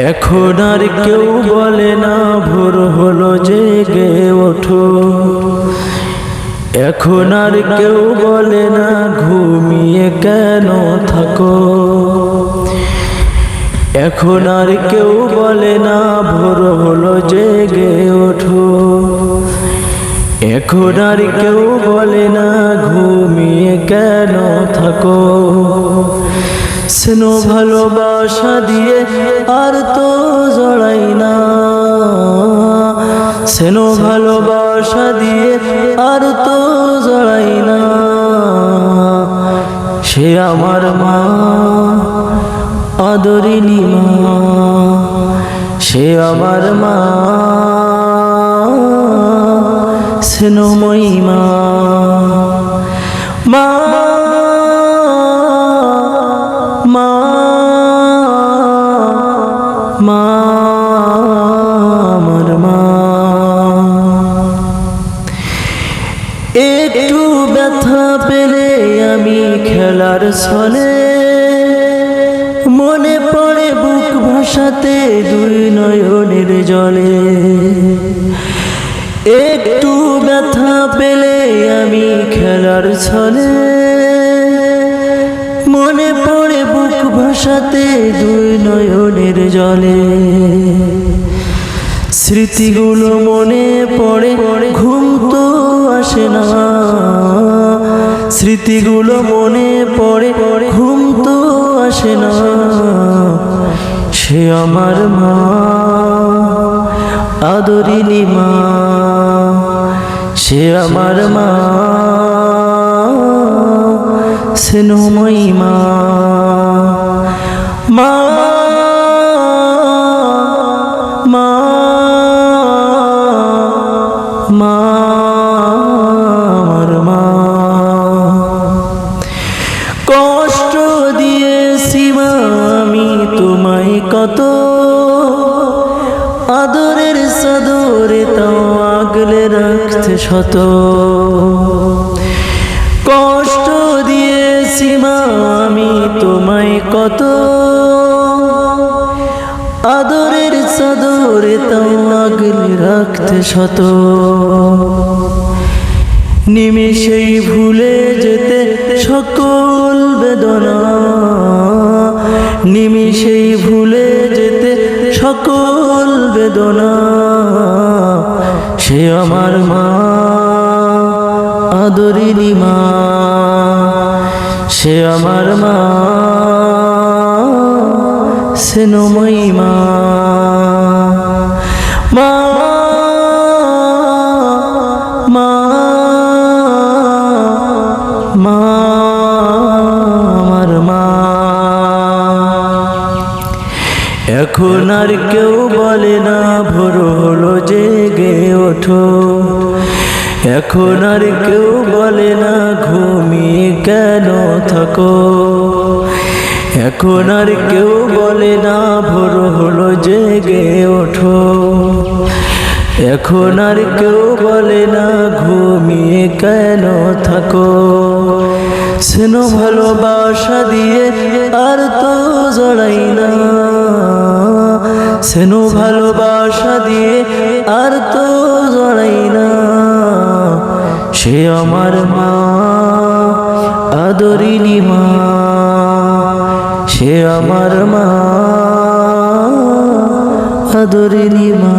এখন আর কেউ বলে না ভোর হলো জেগে ওঠো, এখন আর কেউ বলে না ঘুমিয়ে কেন থাকো, এখন আর কেউ বলে না ভোর হলো জেগে ওঠো, এখন আর কেউ বলে না ঘুমিয়ে কেন থাকো। স্নেহ ভালোবাসা দিয়ে আর তো জড়াই না, স্নেহ ভালোবাসা দিয়ে আর তো জড়াই না। সে আমার মা, আদরিনী মা, সে আমার মা, স্নেহময়ী মা। মা মা মা আমার মা। একটু ব্যথা পেলে আমি খেলার ছলে মনে পড়ে বুক ভাসাতে দুই নয়নের জলে। একটু ব্যথা পেলে আমি খেলার ছলে মনে পড়ে বুক ভাসাতে দুই নয়নের জলে। স্মৃতিগুলো মনে পড়ে ঘুম তো আসে না, স্মৃতিগুলো মনে পড়ে ঘুম তো আসে না। সে আমার মা, আদরিনী মা, সে আমার মা, স্নেহময়ী মা। মা মা মা আমার মা। কষ্ট দিয়েছি মা আমি তোমায় কত, আদরের সাদরে তাও আগলে রাখতে শত। কষ্ট দিয়েছি মা আমি তোমায় কত, আদরের সাদরে তাও আগলে রাখতে শত। নিমেষেই ভুলে যেতে সকল বেদনা, নিমেষেই ভুলে যেতে সকল বেদনা। সে আমার মা, আদরিনী মা, সে আমার মা, স্নেহময়ী মা। মা মা মা আমার মা। এখন আর কেউ বলে না ভোর হলো জেগে ওঠো, এখন আর কেউ বলে না ঘুমিয়ে কেন থাকো, এখন আর কেউ বলে না ভোর হলো জেগে ওঠো, এখন আর কেউ বলে না ঘুমিয়ে কেন থাকো। স্নেহ ভালোবাসা দিয়ে আর তো জড়াই না, স্নেহ ভালোবাসা দিয়ে আর তো জড়াই না। সে আমার মা, আদরিনী মা, সে আমার মা, আদরিনী মা।